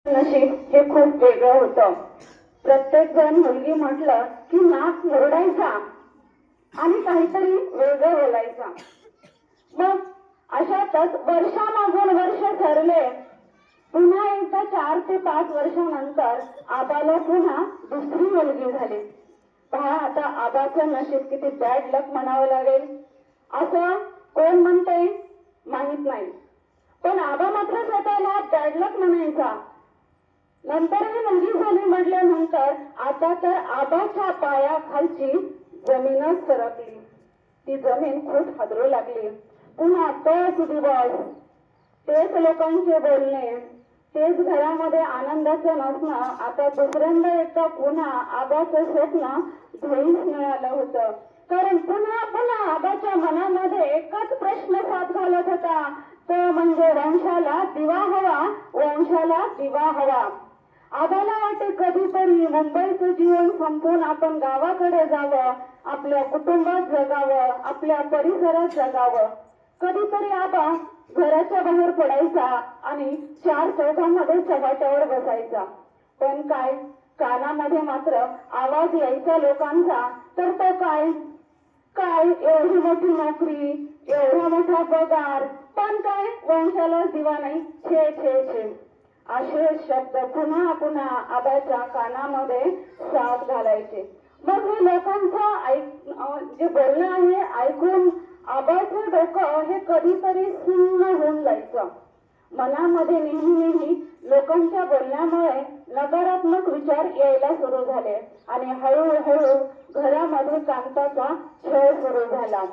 नशीब हे खूप वेगळं होतं. प्रत्येक जण मुलगी म्हटलं की नाक मुरडायचा आणि काहीतरी वेगळं बोलायचा. मग अशातच वर्षामागून वर्ष ठरले. पुन्हा एकदा 4 ते 5 वर्षानंतर आबाला पुन्हा दुसरी मुलगी झाली. पहा आता आबाचं नशीब किती बॅड लक म्हणावं लागेल. असं कोण म्हणते माहित नाही, पण आबा मात्र स्वतःला बॅड लक म्हणायचा. नंतरही मुलगी झाली म्हटल्यानंतर आता तर आबाच्या पायाखालची जमीनच सरकली. ती जमीन खूप हादरू लागली. पुन्हा तोच दिवस, तेच लोकांचे बोलणे, तेच घरामध्ये आनंदाचं नसणं. आता दुसऱ्यांदा एकदा पुन्हा आबाचं स्वप्न धुळीस मिळालं होतं. कारण पुन्हा पुन्हा आबाच्या मनामध्ये एकच प्रश्न साथ घालत होता, तो म्हणजे वंशाला दिवा हवा, वंशाला दिवा हवा. आबाला वाटे कधीतरी मुंबईचं जीवन संपून आपण गावाकडे जावं, आपल्या कुटुंबात जगावं, आपल्या परिसरात जगावं. कधीतरी आबा घराच्या बाहेर पडायचा आणि 4 चौघांमध्ये चव्हाट्यावर बसायचा. पण काय, कानामध्ये मात्र आवाज यायचा लोकांचा. तर तो काय काय एवढी मोठी नोकरी, एवढा मोठा पगार, पण काय वंशाला दिवा नाही. छे छे छे असे शब्द पुन्हा पुन्हा आबाच्या कानामध्ये साथ घालायचे. मग हे लोकांचं जे बोलणं आहे ऐकून आबाचं डोकं हे कधीतरी सुन्न होऊन जायचं. मनामध्ये नेहमी लोकांच्या बोलण्यामुळे नकारात्मक विचार यायला सुरू झाले आणि हळूहळू घरामध्ये कांताचा छळ सुरू झाला.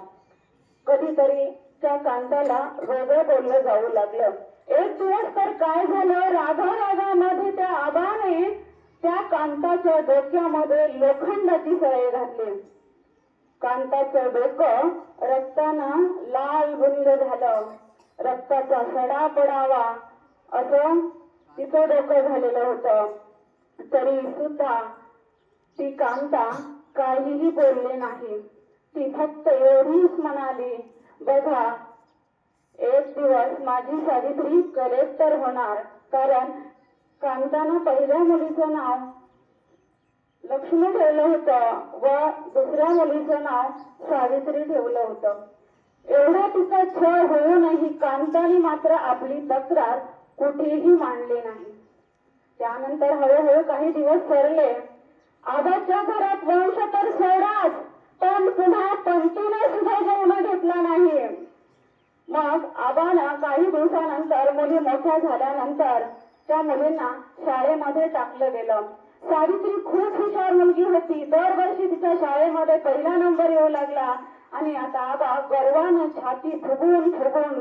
कधीतरी त्या कांताला वेगळं बोललं जाऊ लागलं. एक दिवस तर काय झालं, रागामध्ये त्या आबाने त्या कांताच्या डोक्यामध्ये लोखंडाची सळई घातली. कांताचं डोकं रक्तानं लाल बुंद झालं. रक्ताचा सडा पडावा असं तिचं डोकं झालेलं होतं. तरी सुद्धा ती कांता काहीही बोलली नाही. ती फक्त एवढीच म्हणाली, बघा एक दिवस माझी सावित्री कलेक्टर होणार. कारण कांतानं पहिल्या मुलीचं नाव लक्ष्मी ठेवलं होतं व दुसऱ्या मुलीचं नाव सावित्री ठेवलं होतं. एवढा तिचा छळ होऊनही कांताने मात्र आपली तक्रार कुठेही मांडली नाही. त्यानंतर हळूहळू काही दिवस सरले. आबाच्या घरात वंश तर सोडाच, पण पुन्हा पंक्तीने सुद्धा जन्म घेतला नाही. मग आबाला काही दिवसानंतर मुली मोठ्या झाल्यानंतर त्या मुलींना शाळेमध्ये टाकलं गेलं. सावित्री खूप हुशार मुलगी होती. दरवर्षी तिच्या शाळेमध्ये पहिला नंबर येऊ लागला आणि आता आबा गर्वानं छाती फुगवून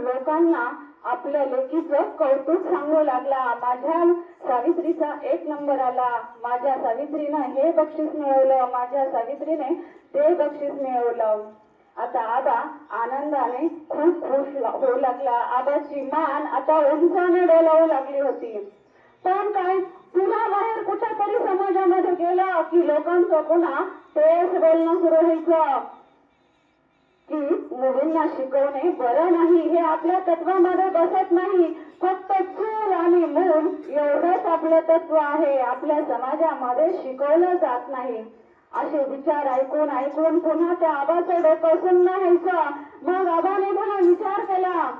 लोकांना आपल्या लेकीचं कौतुक सांगू लागला. माझ्या सावित्रीचा 1 नंबर आला, माझ्या सावित्रीनं हे बक्षीस मिळवलं, माझ्या सावित्रीने ते बक्षीस मिळवलं. आता आबा आनंदाने खूप खुश होऊ लागला. आबाची मान आता उंचाने डोलावू लागली होती. पण काय, पुन्हा बाहेर कुठेतरी समाजामध्ये गेलं की लोकांचं पुन्हा तेच बोलणं सुरू व्हायचं की मुलींना शिकवणे बरं नाही, हे आपल्या तत्वामध्ये बसत नाही. फक्त चूल आणि मूल एवढंच आपलं तत्व आहे, आपल्या समाजामध्ये शिकवलं जात नाही. असे विचार ऐकून पुन्हा त्या आबाचं डोकं सुन्न व्हायचं. मग आबाने पुन्हा विचार केला,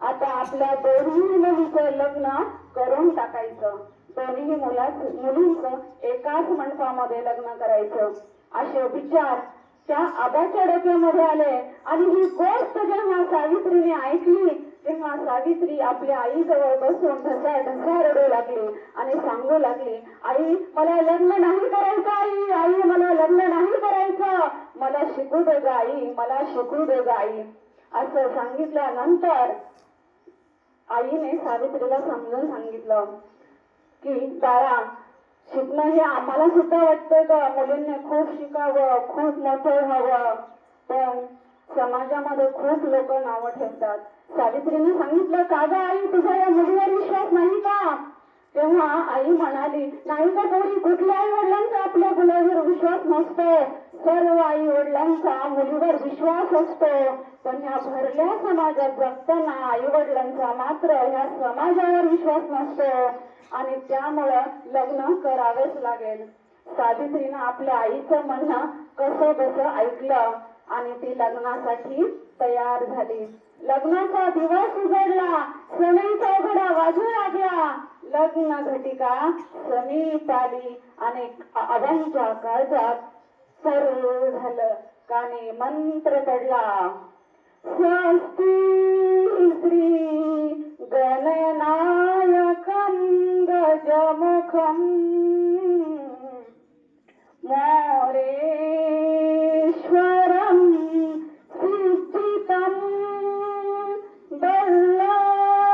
आता आपल्या दोन्ही मुलीचं लग्न करून टाकायचं, दोन्ही मुलींचं एकाच मंडपामध्ये लग्न करायचं. असे विचार त्या आबाच्या डोक्यामध्ये आले. आणि ही गोष्ट जेव्हा सावित्रीने ऐकली तेव्हा सावित्री आपल्या आईजवळ बसून ढसा रडू लागली आणि सांगू लागली, आई मला लग्न नाही करायचं, आई मला लग्न नाही करायचं, मला शिकू दे ग आई, मला शिकू दे ग आई. असं सांगितल्यानंतर आईने सावित्रीला समजून सांगितलं की बाळा, शिकणं हे आम्हाला सुद्धा वाटतंय ग, मुलींनी खूप शिकावं, खूप मोठं व्हावं, पण समाजामध्ये खूप लोक नावं ठेवतात. सावित्रीने सांगितलं, का ग आई, तुझा या मुलीवर विश्वास नाही का? तेव्हा आई म्हणाली, नाही का पोरी, कुठल्याही वडिलांचा आपल्या मुलावर विश्वास नसतो. सर्व आई वडिलांचा मुलीवर विश्वास असतो, पण ह्या भरल्या समाजात जगताना आई वडिलांचा मात्र ह्या समाजावर विश्वास नसतो आणि त्यामुळं लग्न करावेच लागेल. सावित्रीनं आपल्या आईचं म्हणणं कसं बसं ऐकलं आणि ती लग्नासाठी तयार झाली. लग्नाचा दिवस उजडला, सणाईचा घडा वाजू लागला. लग्न घटिका समीप आली आणि आबांच्या काळजात सर्व झालं. कानी मंत्र पडला, स्वस्ती श्री गणनायकं गजमुखं मोरेश्वरं सिद्धितं बल्लाळो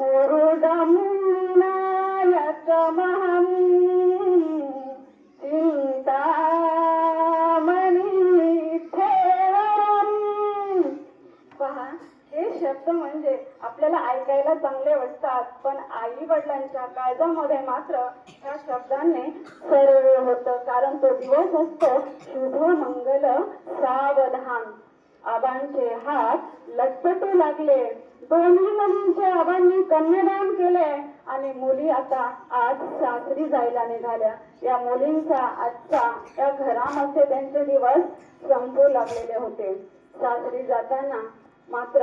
मुरुडं नायकमहं चिंतामणिथेवरं. पहा, हे शब्द म्हणजे आपल्याला ऐकायला चांगले वाटतात, पण आई वडिलांच्या काळजामध्ये मात्र ह्या शब्दांनी सर्व होतं. कारण तो दिवस असतो शुभ मंगल सावधान. आबांचे हात लटपटू लागले. दोन्ही मुलींचे आबांनी कन्यादान केले आणि मुली आता आज सासरी जायला निघाल्या. या मुलींचा आजचा या घरामध्ये त्यांचे दिवस संपू लागलेले होते. सासरी जाताना मात्र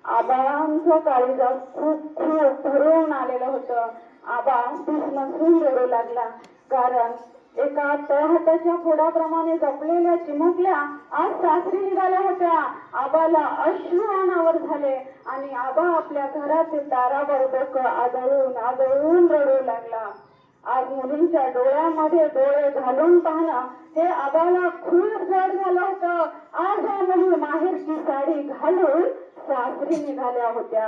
आबांचं काळीजा खूप खूप भरून आलेलं होतं. आबा भीष्मसून रडू लागला, कारण एका तळहाताच्या फोडाप्रमाणे जपलेल्या चिमुकल्या आज सासरी निघाल्या होत्या. आबाला अश्रू अनावर झाले आणि आबा आपल्या घरातील दारावर डोकं आदळून आदळून रडू लागला. आज मुलींच्या डोळ्यामध्ये डोळे घालून पाहणं हे आबाला खूप जड झालं होतं. आज ह्या मुली माहेरची साडी घालून सासरी निघाल्या होत्या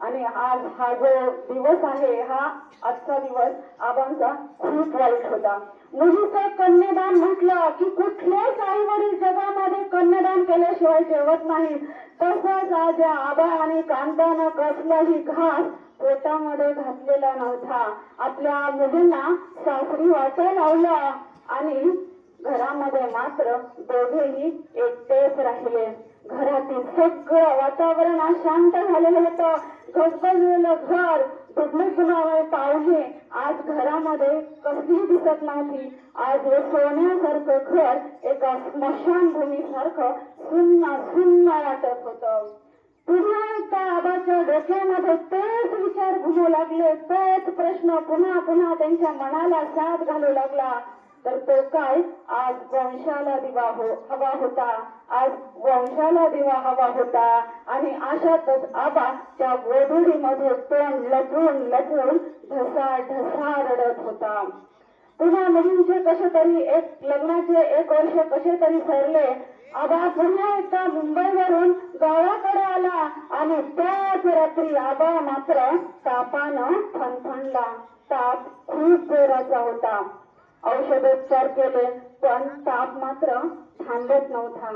आणि आज हा जो दिवस आहे, हा आजचा दिवस आबांचा खूप वाईट होता. मुलीचं कन्यादान म्हटलं की कुठल्याच आई वडील जगामध्ये कन्यादान केल्याशिवाय जेवत नाही. तसंच आज या आबा आणि कांतानं कसलाही घास पोटामध्ये घातलेला नव्हता. आपल्या मुलींना सासरी वाटायला लावलं आणि घरामध्ये मात्र दोघेही एकटेच राहिले. घरातील सगळं वातावरण आज शांत झालेलं होतं. गजबजलेलं घर, दुगणुगुणावे पाहुणे आज घरामध्ये कसलीही दिसत नव्हती. आज हे सोन्यासारखं घर एका स्मशानभूमीसारखं सुन्न सुन्न वाटत होतं. पुन्हा एकदा आबाच्या डोक्यामध्ये तेच विचार घुमू लागले. तोच प्रश्न पुन्हा पुन्हा त्यांच्या मनाला साथ घालू लागला. तर तो काय, आज वंशाला दिवा हवा होता. आज वंशाला दिवा हवा होता आणि अशातच आबा त्या गोधडीमध्ये तोंड लपवून लपवून ढसा ढसा रडत होता. पुन्हा मुलींचे कसे तरी लग्नाचे 1 वर्ष कसे तरी सरले. आबा पुन्हा एकदा मुंबईवरून गावाकडे आला आणि त्याच रात्री आबा मात्र तापानं फणफणला. ताप खूप जोराचा होता. औषधोपचार केले पण ताप मात्र थांबत नव्हता.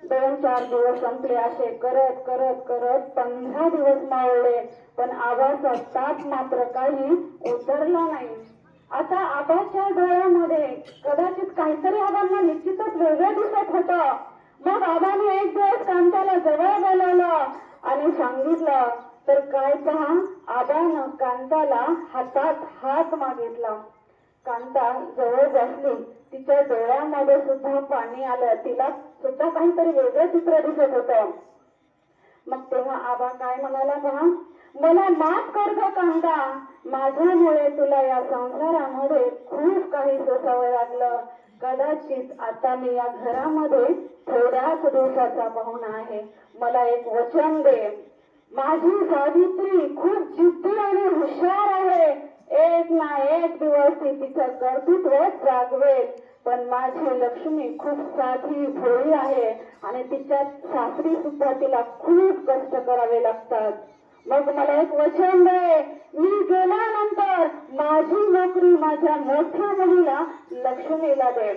2-4 दिवस संपले. असे करत करत करत 15 दिवस मावळले, पण आबाचा ताप मात्र काही उतरला नाही. आता आबाच्या डोळ्यामध्ये कदाचित काहीतरी आबांना निश्चितच वेगळं दिसत होतं. मग आबाने एक दिवस कांताला जवळ बोलावलं आणि सांगितलं. तर काय पहा, आबानं कांताला हातात हात मागितला. कांता जवळ बसली. तिच्या डोळ्यामध्ये सुद्धा पाणी आलं. तिला सुद्धा काहीतरी वेगळं चित्र दिसत होतं. मग तेव्हा आबा काय म्हणाला पहा, मला माफ कर ग कांता, माझ्यामुळे तुला या संसारामध्ये खूप काही सोसावं लागलं. कदाचित आता मी या घरामध्ये थोड्याच दिवसाचा पाहुणा आहे. मला एक वचन दे. माझी सावित्री खूप जिद्दी आणि हुशार आहे. एक ना एक दिवस ती तिचं कर्तृत्व जागवेल. पण माझी लक्ष्मी खूप साधी भोळी आहे आणि तिच्या सासरी सुद्धा तिला खूप कष्ट करावे लागतात. मग मला एक वचन दे, मी गेल्यानंतर माझी नोकरी माझ्या मोठ्या मुलीला लक्ष्मीला दे.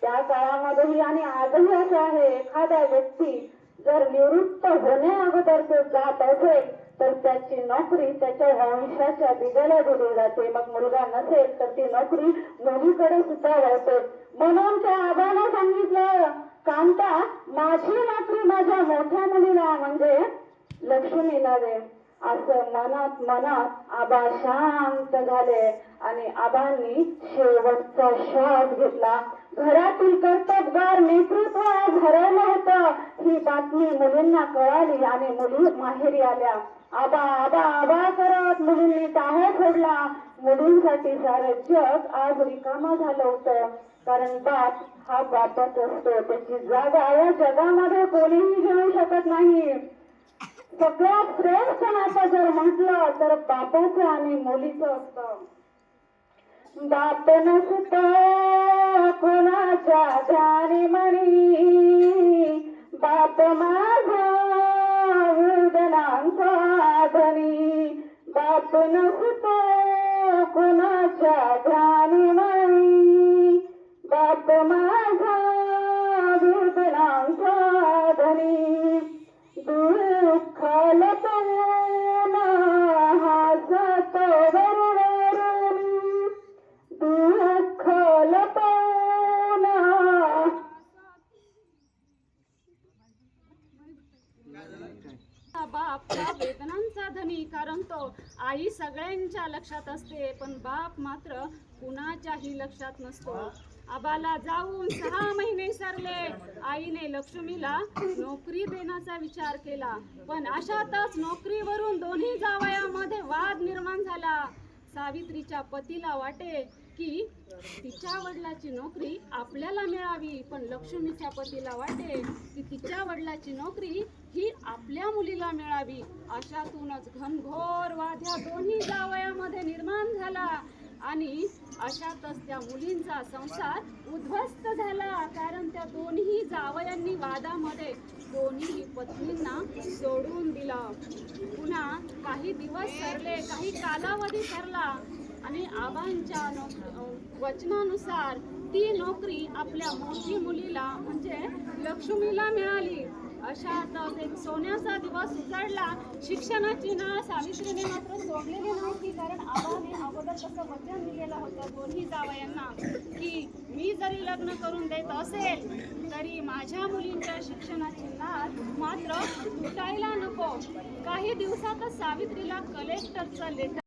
त्या काळामध्येही आणि आजही असं आहे, एखादा व्यक्ती जर निवृत्त होण्या अगोदर तो जात असेल तर त्याची नोकरी त्याच्या वंशाच्या दिगेला दिली जाते. मग मुलगा नसेल तर ती नोकरी मुलीकडे सुद्धा वळते. म्हणून त्या आबाने सांगितलं, कांता माझी नोकरी माझ्या मोठ्या मुलीला म्हणजे लक्ष्मीला दे. असं मनात मनात आबा शांत झाले आणि आबांनी शेवटचा श्वास घेतला. घरातील कर्तबगार नेतृत्व आज हरवलं होतं ही बातमी मुलींना कळाली आणि मुली माहेरी आल्या. आबा आबा आबा करत मुलींनी टाळ्या फोडला. मुलींसाठी सारं जग आज रिकामं झालं होतं. कारण बाप हा बापच असतो. त्याची जागा या जगामध्ये कोणीही घेऊ शकत नाही. सगळ्यात श्रेष्ठ नातं जर म्हटलं तर बापाचं आणि मुलीचं असतं. बाप नसतो कोणाच्या ध्यानी मनी, बाप माझा वेदनांचा धनी. बाप नसतो कोणाच्या ध्यानी मनी, बाप माझा वेदनांचा धनी. दुःख लपवून हसतो वरून, दुःख लपवून. बाप हा वेदनांचा धनी, कारण तो आई सगळ्यांच्या लक्षात असते पण बाप मात्र कुणाच्याही लक्षात नसतो. आबाला जाऊन 6 महिने सरले. आईने लक्ष्मीला नोकरी देण्याचा विचार केला पण अशातच नोकरीवरून दोन्ही जावयामध्ये वाद निर्माण झाला. सावित्रीच्या पतीला वाटे की तिच्या वडिलाची नोकरी आपल्याला मिळावी पण लक्ष्मीच्या पतीला वाटे की तिच्या वडिलाची नोकरी ही आपल्या मुलीला मिळावी. अशातूनच घनघोर वाद ह्या दोन्ही जावयामध्ये निर्माण झाला आणि अशातच त्या मुलींचा संसार उद्ध्वस्त झाला. कारण त्या दोन्ही जावयांनी वादामध्ये दोन्ही पत्नींना सोडून दिलं. पुन्हा काही दिवस सरले, काही कालावधी सरला आणि आबांच्या वचनानुसार ती नोकरी आपल्या मोठी मुलीला म्हणजे लक्ष्मीला मिळाली. अशातच एक सोन्याचा दिवस उजळला. शिक्षणाची नाळ सावित्रीने मात्र सोडलेली नव्हती. कारण आबाने अगोदर तसं वचन दिलेलं होतं दोन्ही जावयांना की मी जरी लग्न करून देत असेल तरी माझ्या मुलींच्या शिक्षणाची नाळ मात्र तुटायला नको. काही दिवसातच सावित्रीला कलेक्टरचं लेटर